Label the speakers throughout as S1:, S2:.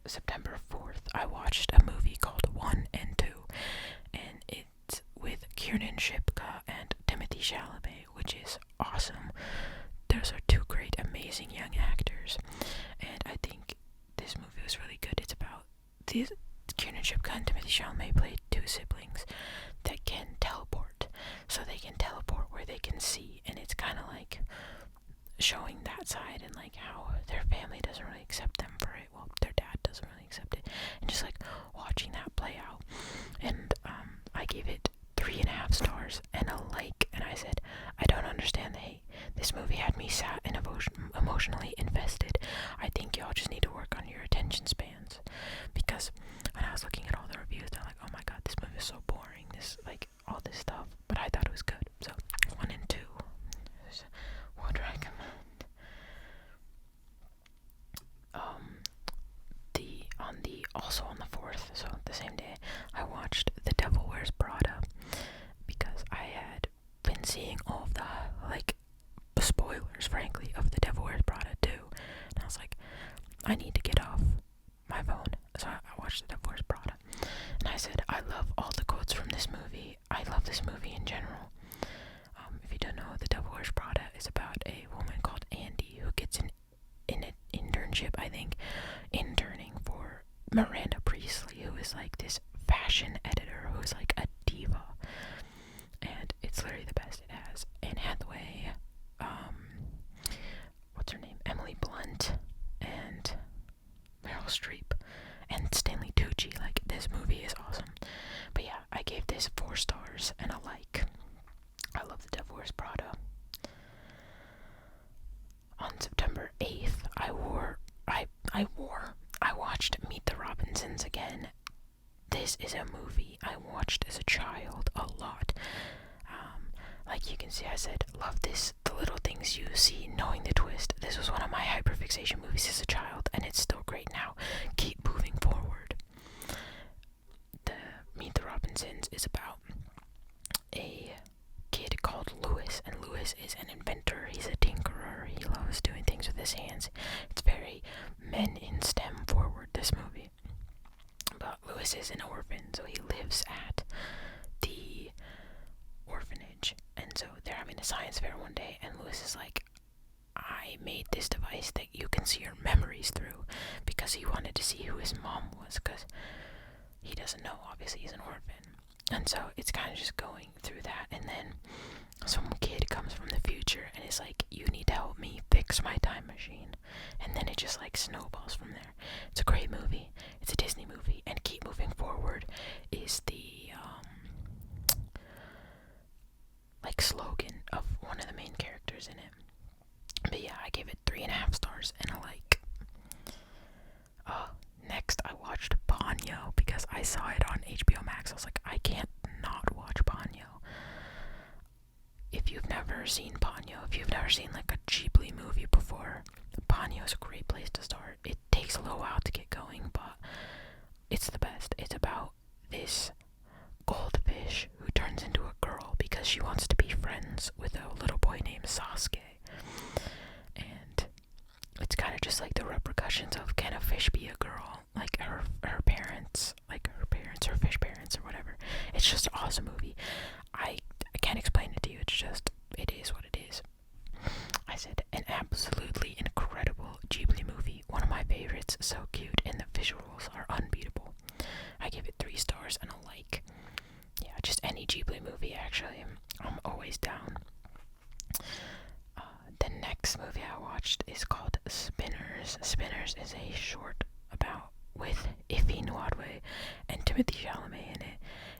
S1: September 4th, I watched a movie called 1 and 2, and it's with Kiernan Shipka and Timothy Chalamet, which is awesome. Those are two great, amazing young actors, and I think this movie was really good. It's about these Kiernan Shipka and Timothy Chalamet played two siblings that can teleport, so they can teleport where they can see, and it's kind of like showing that side and like how their family doesn't really accept them for it. Well, their dad doesn't really accept it, and just like watching that play out. And I gave it 3.5 stars and a like, and I said, I don't understand the hate. This movie had me sad and emotionally invested. I think y'all just need to work on your attention spans, because when I was looking at all the reviews, they're like, oh my god, this movie is so boring, this like all this stuff, but I thought it was good. So 1 and 2 would recommend. Also on the 4th, so the same day, I watched The Devil Wears Prada, because I had been seeing all of the like spoilers, frankly, of The Devil Wears Prada 2, and I was like, I need to get off my phone, so I watched The Devil Wears Prada, and I said, I love all the quotes from this movie. I love this movie in general. If you don't know, The Devil Wears Prada is about a woman called Andy who gets an internship, I think, interning for Miranda Priestley, who is like this fashion editor who is like a diva, and it's literally the best it has. Anne Hathaway, what's her name, Emily Blunt, and Meryl Streep, and Stanley Tucci. Like, this movie is awesome. But yeah, I gave this 4 stars and a like. I love The Devil Wears Prada. On September 8th, I watched Meet the Robinsons again. This is a movie I watched as a child a lot. Like you can see, I said, love this, the little things you see, knowing the twist. This was one of my hyperfixation movies as a child, and it's still great now. Keep moving forward. The Meet the Robinsons is about a kid called Lewis, and Lewis is an inventor. He's a tinkerer. He loves doing things with his hands. It's very men in STEM forward, this movie. But Lewis is an orphan, so he lives at the orphanage, and so they're having a science fair one day, and Lewis is like, I made this device that you can see your memories through, because he wanted to see who his mom was, because he doesn't know, obviously he's an orphan. And so it's kind of just going through that, and then some kid comes from the future and is like, you need to help me fix my time machine, and then it just like snowballs from there. It's a great movie. It's a Disney movie, and Keep Moving Forward is the like slogan of one of the main characters in it. But yeah, I gave it 3.5 stars and a like. Next I watched Ponyo, because I saw it on HBO Max. I was like, I can't not watch Ponyo. If you've never seen Ponyo, if you've never seen like a Ghibli movie before, Ponyo is a great place to start. It takes a little while to get going, but it's the best. It's about this goldfish who turns into a girl because she wants to be friends with a little boy named Sasuke. And it's kind of just like the repercussions of, can a fish be a girl? Like her parents, her fish parents or whatever. It's just an awesome movie. I can't explain it to you. It's just, it is what it is. I said, an absolutely incredible Ghibli movie. One of my favorites. So cute, and the visuals are unbeatable. I give it 3 stars and a like. Yeah, just any Ghibli movie, actually. I'm always down. The next movie I watched is called Spinners. Spinners is a short with Ify Nwadwe and Timothy Chalamet in it,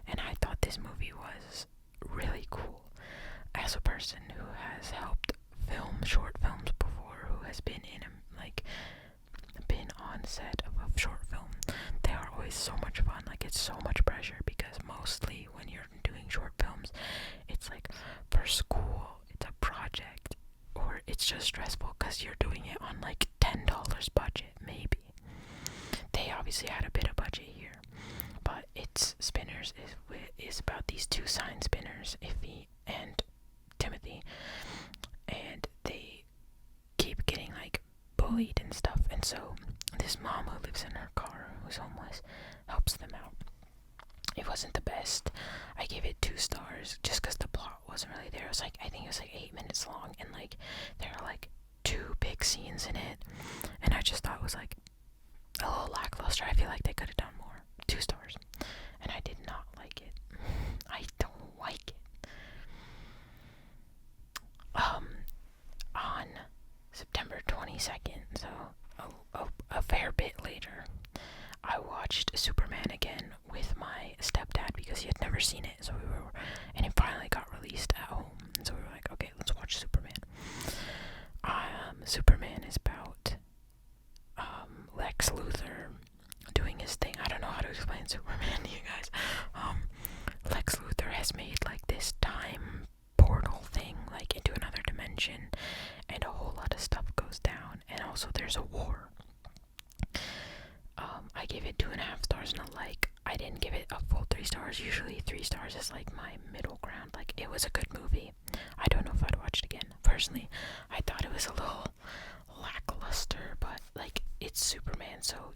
S1: and I thought this movie was really cool. As a person who has helped film short films before, who has been been on set of a short film, they are always so much fun. Like, it's so much pressure, because mostly when you're doing short films, it's like for school, it's a project, or it's just stressful because you're doing it on like $10 budget, maybe. They obviously had a bit of budget here, but Spinners is about these 2 sign spinners, Ify and Timothy, and they keep getting like bullied and stuff, and so this this mom who lives in her car, who's homeless, helps them out. It wasn't the best. I gave it 2 stars just because the plot wasn't really there. It was like, I think it was like 8 minutes long, and like there are like 2 big scenes in it, and I just thought it was like a little lackluster. I feel like they could have done more. 2 stars. And I did not like it. I don't like it. On September 22nd, so a fair bit later, I watched Superman again with my stepdad because he had never seen it. And it finally got released at home. And so we were like, okay, let's watch Superman. Superman is about Lex Luthor doing his thing. I don't know how to explain Superman to you guys. Lex Luthor has made like this time portal thing, like into another dimension, and a whole lot of stuff goes down, and also there's a war. I gave it 2.5 stars, and I didn't give it a full 3 stars. Usually 3 stars is like my middle ground. Like, it was a good movie. I don't know if I'd watch it again. Personally, I thought it was a little lackluster, but like, it's Superman, so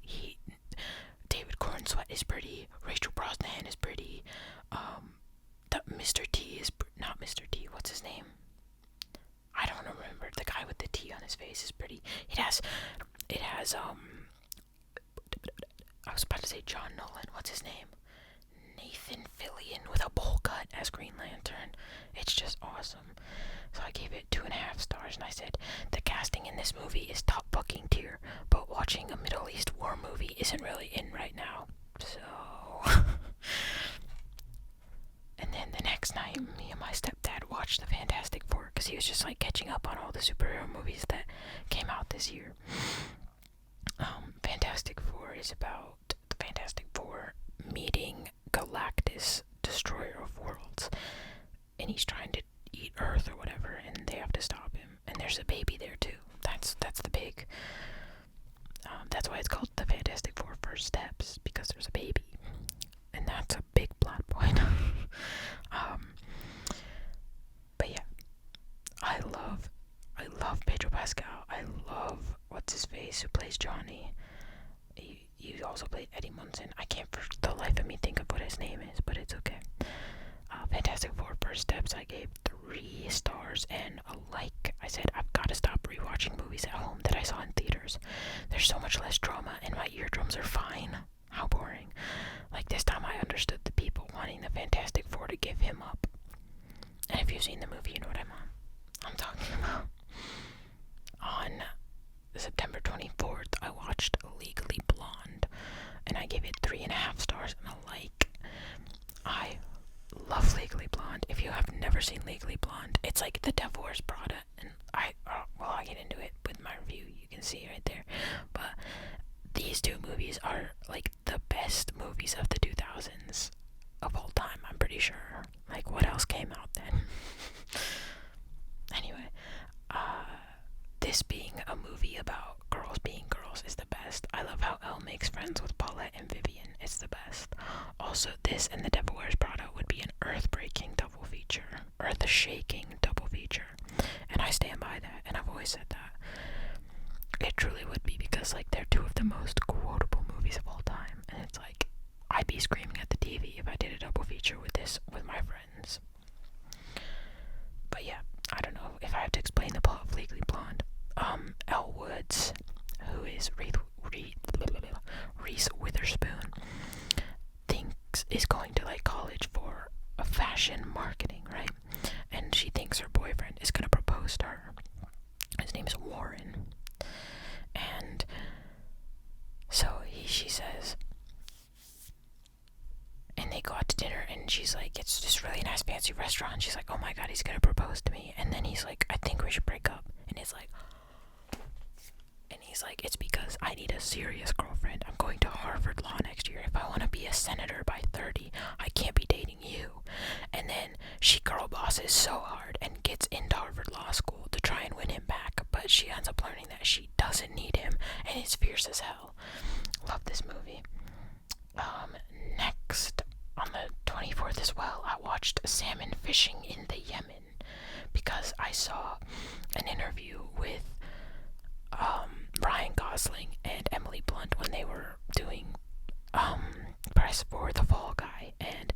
S1: David Cornsweet is pretty, Rachel Brosnahan is pretty, Mr. T is not Mr. T, what's his name? I don't remember. The guy with the T on his face is pretty. It has I was about to say John Nolan. What's his name? Nathan Fillion with a bowl cut as Green Lantern. It's just awesome. So I gave it 2.5 stars, and I said, the casting in this movie is top fucking tier, but watching a Middle East war movie isn't really in right now. So... And then the next night, me and my stepdad watched the Fantastic Four, because he was just like catching up on all the superhero movies that came out this year. Fantastic Four is about the Fantastic Four meeting Galactus, destroyer of worlds, and he's trying to eat Earth or whatever, and they have to stop him. And there's a baby there too. That's the big. That's why it's called the Fantastic Four First Steps, because there's a baby, and that's a big plot point. But yeah, I love Pedro Pascal. I love what's his face who plays Johnny. He also played Eddie Munson. I can't for the life of me think of what his name is, but it's okay. Fantastic Four First Steps, I gave 3 stars, and like I said, I've got to stop rewatching movies at home that I saw in theaters. There's so much less drama, and my eardrums are fine. How boring. Like, this time I understood the people wanting the Fantastic Four to give him up. And if you've seen the movie, you know what I'm talking about. On September 24th, I watched Legally Blonde, and I gave it 3.5 stars and a like. I love Legally Blonde. If you have never seen Legally Blonde, it's like The Devil Wears Prada, and I'll get into it with my review. You can see right there. But these 2 movies are like the best movies of the 2000s of all time, I'm pretty sure. Like, what else came out then? Anyway, this being a movie about girls being girls is the best. I love how Elle makes friends with Paulette and Vivian. It's the best. Also, this and The Devil Wears Prada would be an earth-breaking double feature. Earth-shaking double feature. And I stand by that, and I've always said that. It truly would be, because like, they're 2 of the most quotable movies of all time. And it's like, I'd be screaming at the TV if I did a double feature with this with my friends. But yeah, I don't know if I have to explain the plot of Legally Blonde. Elle Woods, who is Reese Witherspoon, is going to like college for a fashion marketing, right? And she thinks her boyfriend is gonna propose to her. His name is Warren. And so she says, and they go out to dinner, and she's like, it's this really nice fancy restaurant. She's like, oh my god, he's gonna propose to me. And then he's like, I think we should break up. And he's like, it's because I need a serious girlfriend. I'm going to Harvard Law next year. If I want to be a senator by 30, I can't be dating you. And then she girl bosses so hard and gets into Harvard Law School to try and win him back, but she ends up learning that she doesn't need him, and it's fierce as hell. Love this movie. Next, on the 24th as well, I watched Salmon Fishing in the Yemen, because I saw an interview with Ryan Gosling and Emily Emily Blunt when they were doing press for The Fall Guy, and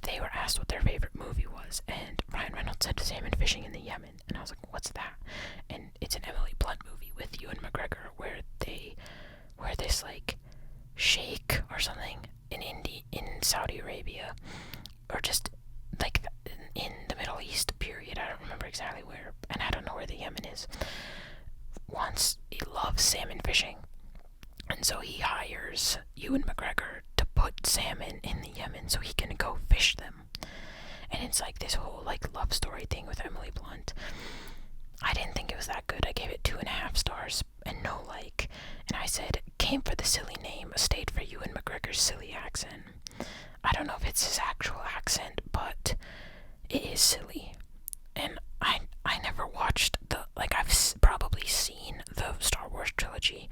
S1: they were asked what their favorite movie was, and Ryan Reynolds said Salmon Fishing in the Yemen, and I was like, what's that? And it's an Emily Blunt movie with Ewan McGregor where this like sheikh or something in Saudi Arabia, or just like in the Middle East period, I don't remember exactly where, and I don't know where the Yemen is, he loves salmon fishing, and so he hires Ewan McGregor to put salmon in the Yemen so he can go fish them. And it's like this whole like love story thing with Emily Blunt. I didn't think it was that good. I gave it 2.5 stars and no like. And I said, came for the silly name, stayed for Ewan McGregor's silly accent. I don't know if it's his actual accent, but it is silly. And I never watched I've probably seen the Star Wars trilogy,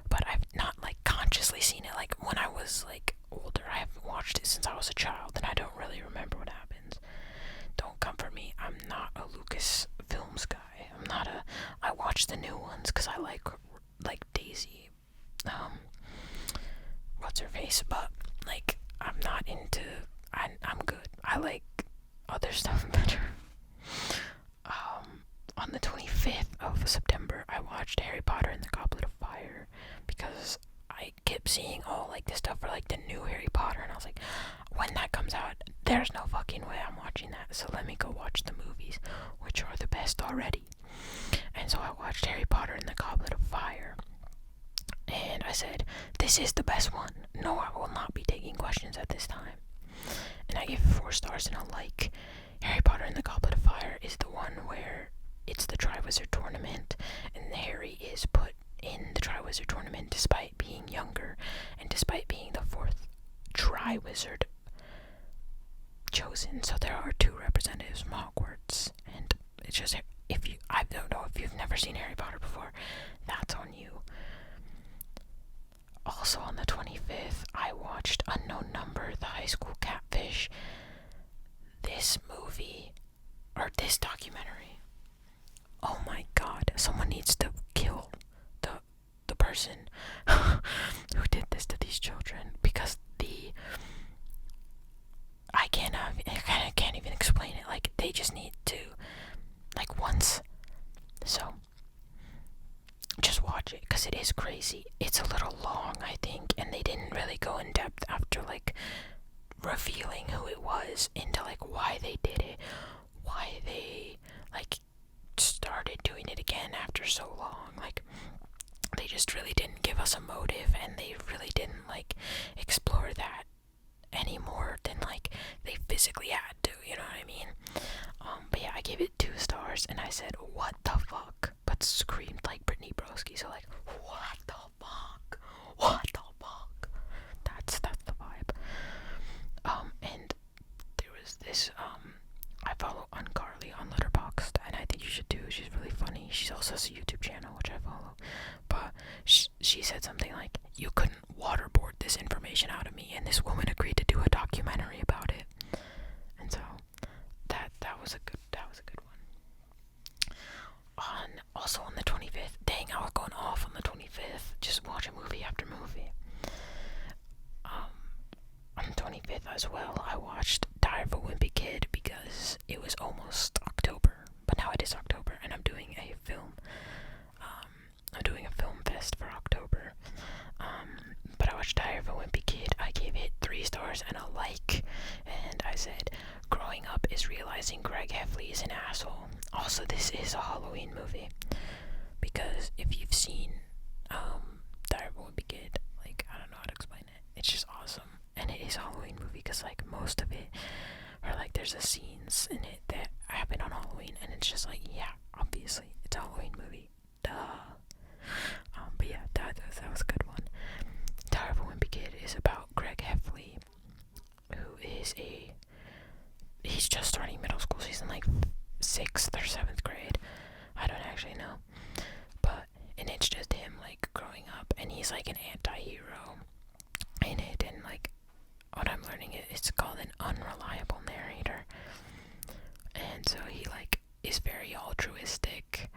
S1: but I've not like consciously seen it. Like when I was like older, I haven't watched it since I was a child, and I don't really remember what happens. Don't come for me. I'm not a Lucas Films guy. I watch the new ones because I like Daisy, what's her face, but like I'm not into. I'm good. I like other stuff better. On the 25th of September, I watched Harry Potter and the Goblet of Fire because I kept seeing all like this stuff for like the new Harry Potter, and I was like, when that comes out, there's no fucking way I'm watching that. So let me go watch the movies, which are the best already. And so I watched Harry Potter and the Goblet of Fire, and I said, this is the best one. No, I will not be taking questions at this time. And I gave it 4 stars and a like. Harry Potter and the Goblet of Fire is the one where it's the Triwizard Tournament, and Harry is put in the Triwizard Tournament despite being younger, and despite being the 4th Triwizard chosen. So there are 2 representatives from Hogwarts, and it's just, I don't know if you've never seen Harry Potter before, that's on you. Also on the 25th, I watched Unknown Number, The High School Catfish. This movie, or this documentary, oh my god, someone needs to kill the person who did this to these children, because I can't even explain it. Like, they just need to, like, once. So just watch it, because it is crazy. It's a little long, I think, and they didn't really go in depth after like revealing who it was into like why they did it, why they like started doing it again after so long. Like, they just really didn't give us a motive, and they really didn't like explore that any more than like they physically had to, you know what I mean? But yeah, I gave it 2 stars, and I said, what the fuck? But screamed like Brittany Broski, so like, what the fuck? What the fuck? That's the vibe. And there was this, I follow Uncarly on Letterboxd, and I think you should too. She's really funny. She also has a YouTube channel, which I follow. But she said something like, you couldn't waterboard this information out of me, and this woman agreed to do a documentary about it. And so that was a good one. Also on the 25th, dang, I was going off on the 25th. Just watch a movie after movie. On the 25th as well, I watched Diary of a Wimpy Kid because it was almost October, but now it is October, and I'm doing a film. I'm doing a film fest for October. But I watched Diary of a Wimpy Kid. I gave it 3 stars and a like, and I said, growing up is realizing Greg Heffley is an asshole. Also, this is a Halloween movie, because if you've seen Diary of a Wimpy Kid, like, I don't know how to explain it. It's just awesome. And it is a Halloween movie, because like most of it, or like there's a scenes in it that happen on Halloween, and it's just like, yeah, obviously it's a Halloween movie, duh. But yeah, that was a good one. Diary of a Wimpy Kid is about Greg Heffley, who is he's just starting middle school. He's in like 6th or 7th grade, I don't actually know, and it's just him like growing up, and he's like an anti-hero in it, and like what I'm learning, it's called an unreliable narrator, and so he like is very altruistic.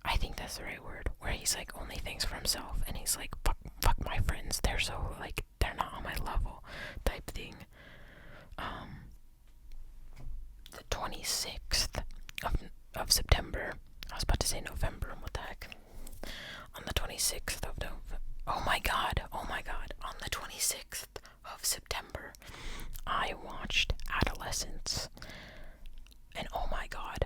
S1: I think that's the right word, where he's like only thinks for himself, and he's like, fuck my friends, they're so like they're not on my level type thing. The 26th of September. I was about to say November. What the heck? On the 26th of November. Oh my god. On the 26th of September, I watched Adolescence. And oh my god.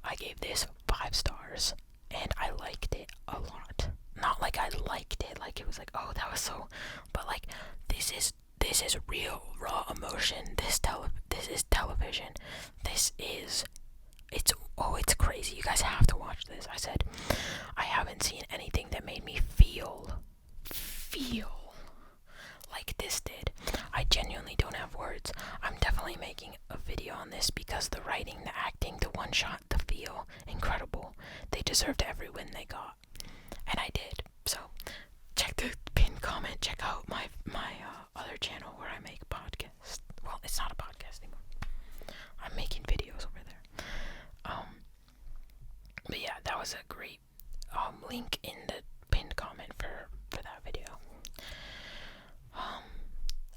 S1: I gave this 5 stars. And I liked it a lot. Not like I liked it, like it was like, oh, that was so, but like this is real raw emotion. This is television. It's crazy. You guys have to watch this. I said I haven't seen anything that made me feel like this did. I genuinely don't have words. I'm definitely making a video on this because the writing, the acting, the one shot, the feel, incredible. They deserved every win they got, and I did. So check the pinned comment. Check out my other channel where I make podcasts. Well, it's not a podcast anymore. I'm making videos over there. But yeah, that was a great link in the pinned comment for that video.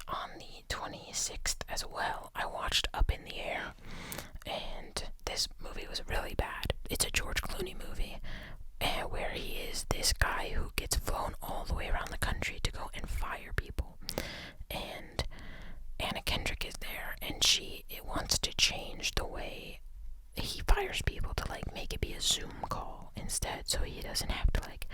S1: On the 26th as well, I watched Up in the Air, and this movie was really bad. It's a George Clooney movie, where he is this guy who gets flown all the way around the country to go and fire people. And Anna Kendrick is there, and it wants to change the way he fires people to like make it be a Zoom call instead, so he doesn't have to like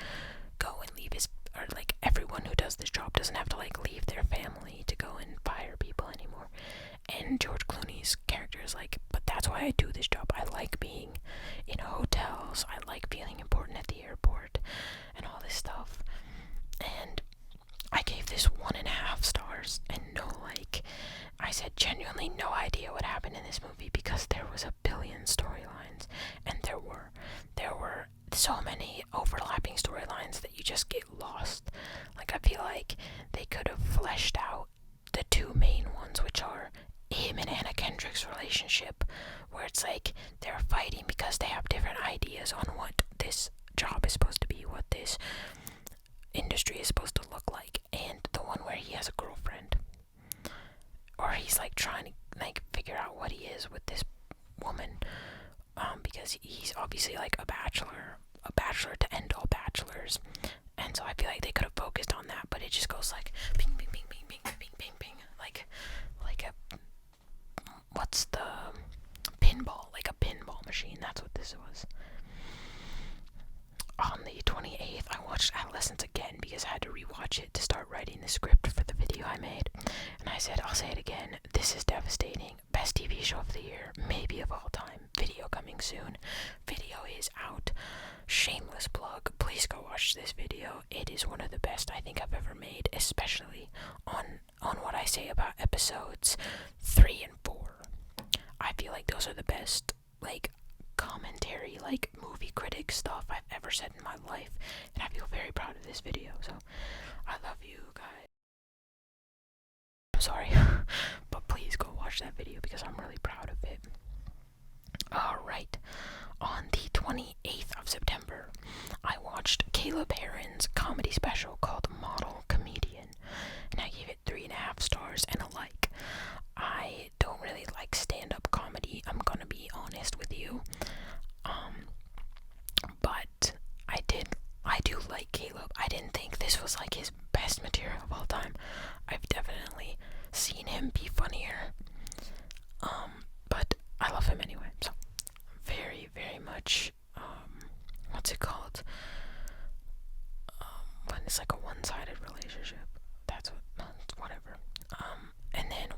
S1: go and leave or like everyone who does this job doesn't have to like leave their family to go and fire people anymore. And George Clooney's character is like, but that's why I do this job. I like being in hotels. I like feeling important at the airport and all this stuff. And I gave this 1.5 stars, and I said genuinely no idea what happened in this movie because there was 1 billion storylines, and there were so many overlapping storylines that you just get lost. Like, I feel like they could have fleshed out the 2 main ones, which are him and Anna Kendrick's relationship, where it's like they're fighting because they have different ideas on what this job is supposed to be, what this industry is supposed to look like, and the one where he has a girlfriend, or he's like trying to like figure out what he is with this woman, because he's obviously like a bachelor to end all bachelors, and so I feel like they could have focused on that, but it just goes like ping ping ping ping ping ping ping ping, like a, what's the pinball, like a pinball machine. That's what this was. On the 28th, I watched Adolescence again because I had to rewatch it to start writing the script for the video I made. And I said, I'll say it again, this is devastating. Best TV show of the year, maybe of all time. Video coming soon. Video is out. Shameless plug. Please go watch this video. It is one of the best I think I've ever made, especially on what I say about episodes 3 and 4. I feel like those are the best, like, commentary, like movie critic stuff I've ever said in my life, and I feel very proud of this video, so I love you guys. I'm sorry, but please go watch that video because I'm really proud of it. Alright, on the 28th of September, I watched Caleb Heron's comedy special called Model Comedian, and I gave it 3.5 stars and a like. I don't really like stand-up comedy, I'm gonna be honest with you. But I do like Caleb. I didn't think this was like his best material of all time. I've definitely seen him be funnier. But I love him anyway. So very, very much, what's it called? When it's like a one-sided relationship. That's whatever. And then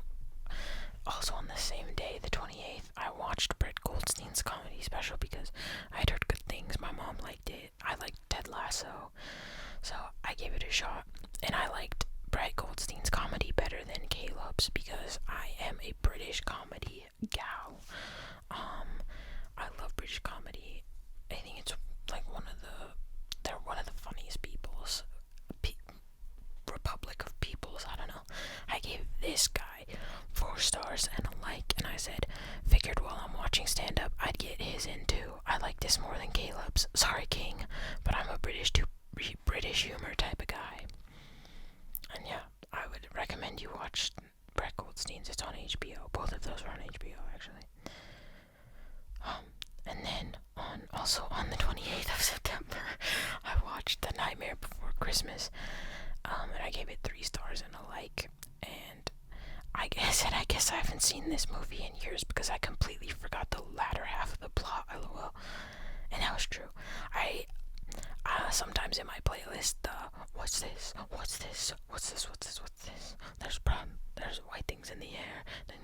S1: also on the same day, the 28th, I watched Brett Goldstein's comedy special because I had heard good things. My mom liked it. I liked Ted Lasso, so I gave it a shot. And I liked Brett Goldstein's comedy better than Caleb's because I am a British comedy gal. I love British comedy. I think it's like they're one of the funniest peoples. Republic of Peoples, I don't know. I gave this guy 4 stars and a like, and I said, figured while I'm watching stand-up, I'd get his in too. I like this more than Caleb's. Sorry, King, but I'm a British British humor type of guy. And yeah, I would recommend you watch Brett Goldstein's. It's on HBO. Both of those are on HBO, actually. And then also on the 28th of September, I watched The Nightmare Before Christmas. And I gave it 3 stars and a like. And I guess I haven't seen this movie in years because I completely forgot the latter half of the plot. LOL. And that was true. I sometimes in my playlist, what's this? There's white things in the air, and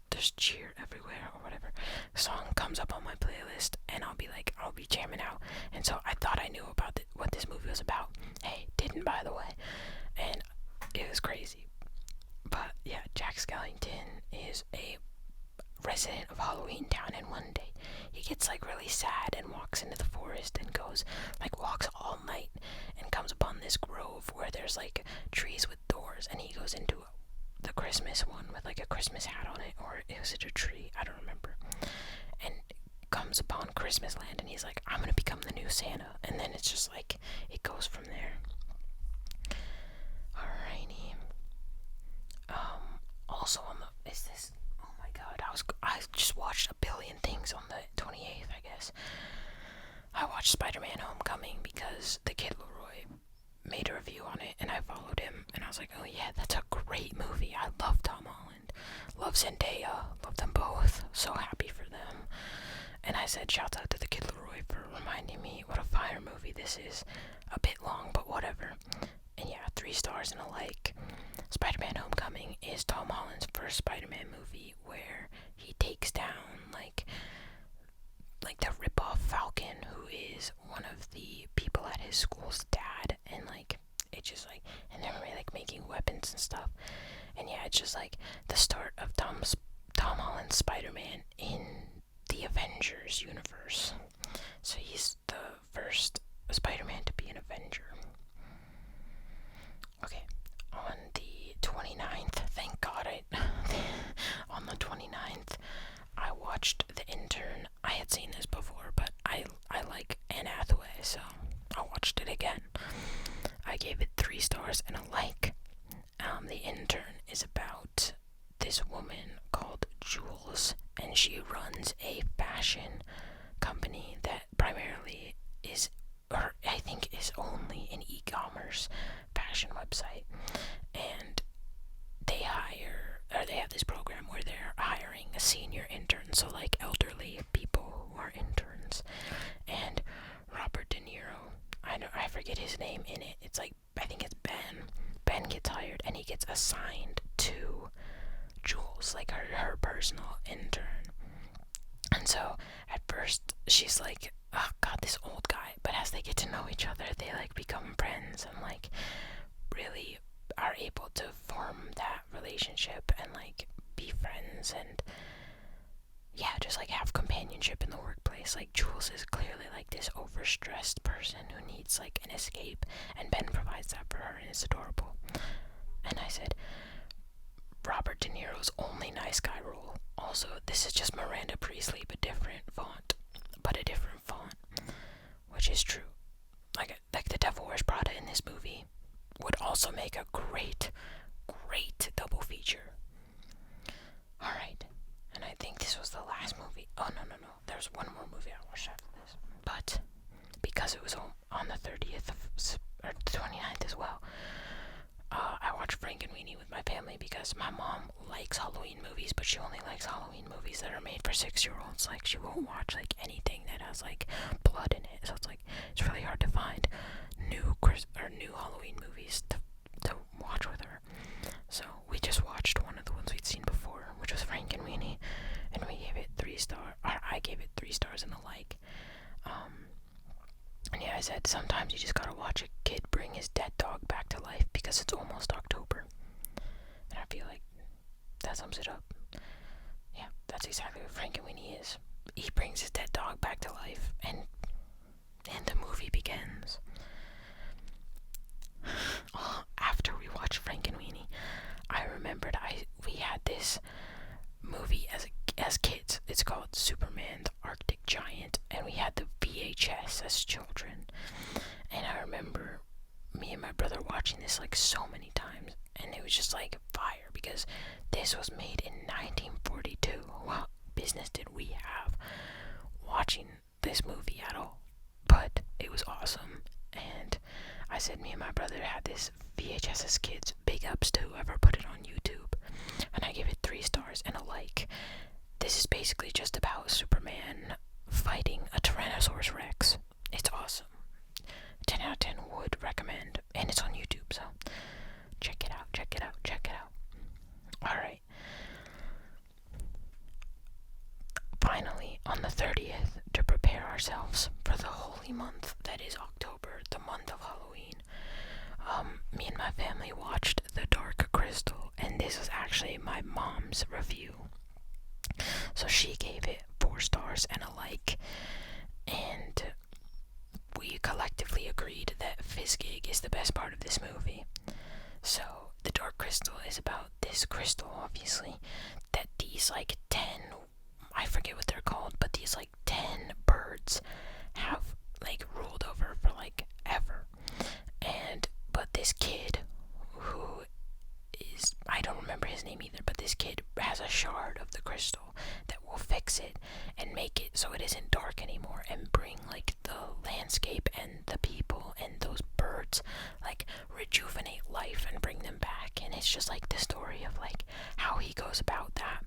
S1: there's cheer everywhere or whatever. The song comes up on my playlist, and I'll be jamming out. And so I thought I knew about what this movie was about. Hey, didn't, by the way. And it was crazy. But yeah, Jack Skellington is a resident of Halloween Town, and one day he gets really sad and walks into the forest and walks all night and comes upon this grove where there's trees with doors, and he goes into the Christmas one with a Christmas hat on it, or is it a tree? I don't remember. And comes upon Christmas land, and he's like, I'm gonna become the new Santa. And then it's just it goes from there. Alrighty. Also oh my god, I just watched a billion things on the 28th, I guess. I watched Spider-Man Homecoming because the Kid Leroy made a review on it, and I followed him, and I was like, oh yeah, that's a great movie. I love Tom Holland, love Zendaya, love them both, so happy for them. And I said, shouts out to the Kid Leroy for reminding me what a fire movie this is. A bit long, but whatever. And yeah, 3 stars and a like. Spider-Man Homecoming is Tom Holland's first Spider-Man movie where he takes down the rip-off Falcon, who is one of the people at his school's dad, and it's just and they're really making weapons and stuff. And yeah, it's just the start of Tom Holland's Spider-Man in the Avengers universe. So he's the first Spider-Man to be an Avenger. Okay, on the 29th, thank God on the 29th, I watched The Intern. I had seen this before, but I like Anne Hathaway, so I watched it again. I gave it 3 stars and a like. The Intern is about this woman called Jules, and she runs a fashion company that primarily is, or I think is only an e-commerce fashion website. And they have this program where they're hiring a senior intern, so elderly people who are interns. And Robert De Niro, I forget his name in it. It's I think it's Ben. Ben gets hired, and he gets assigned to Jules, her personal intern. And so at first she's oh god, this old guy. But as they get to know each other, they become friends and really are able to form that relationship and be friends, and yeah, just have companionship in the workplace. Jules is clearly this overstressed person who needs an escape, and Ben provides that for her, and it's adorable. And I said, Robert De Niro's only nice guy role. Also, this is just Miranda Priestley, but a different font, which is true. The Devil Wears Prada in this movie would also make a great double feature. Alright, and I think this was the last movie. Oh, no. There's one more movie I watched after this. But because it was on the 30th or 29th as well, I watched Frankenweenie with my family because my mom likes Halloween movies, but she only likes Halloween movies that are made for 6-year-olds. She won't watch anything that has blood in it. So it's really hard to find new Halloween movies to watch with her. So we just watched one of the ones we'd seen before, which was Frankenweenie, and we gave it 3 stars. I gave it 3 stars and a like. And yeah, I said sometimes you just gotta watch a kid bring his dead dog back to life because it's almost October. And I feel that sums it up. Yeah, that's exactly what Frankenweenie is. He brings his dead dog back to life, and the movie begins. After we watched Frankenweenie, I remembered we had this movie as kids. It's called Superman the Arctic Giant, and we had the VHS as children. And I remember me and my brother watching this like so many times, and it was just like fire because this was made in 1942. What business did we have watching this movie at all? But it was awesome. And I said me and my brother had this VHS as kids. Big ups to whoever put it on YouTube. And I give it 3 stars and a like. This is basically just about Superman fighting a Tyrannosaurus Rex. It's awesome. 10 out of 10 would recommend. And it's on YouTube, so check it out, check it out, check it out. Alright. Finally, on the 30th, to prepare ourselves for the holy month that is October, the month of Halloween, me and my family watched The Dark Crystal, and this was actually my mom's review. So she gave it 4 stars and a like, and we collectively agreed that Fizzgig is the best part of this movie. So The Dark Crystal is about this crystal, obviously, that these like 10, I forget what they're called, but these like 10 birds have like ruled over for like ever. But this kid, who is, I don't remember his name either, but this kid has a shard of the crystal that will fix it and make it so it isn't dark anymore, and bring like the landscape and the people and those birds, like rejuvenate life and bring them back. And it's just like the story of like how he goes about that.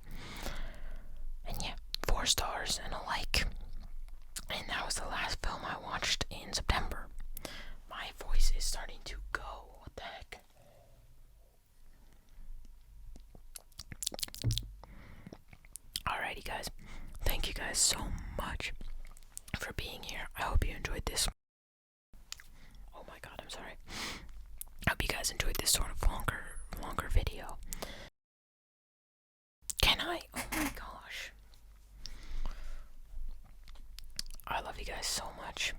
S1: And yeah, 4 stars and a like. And that was the last film I watched in September. My voice is starting to go. What the heck? Alrighty, guys. Thank you guys so much for being here. I hope you enjoyed this. Oh my god, I'm sorry. I hope you guys enjoyed this sort of longer video. Can I? Oh my gosh. I love you guys so much.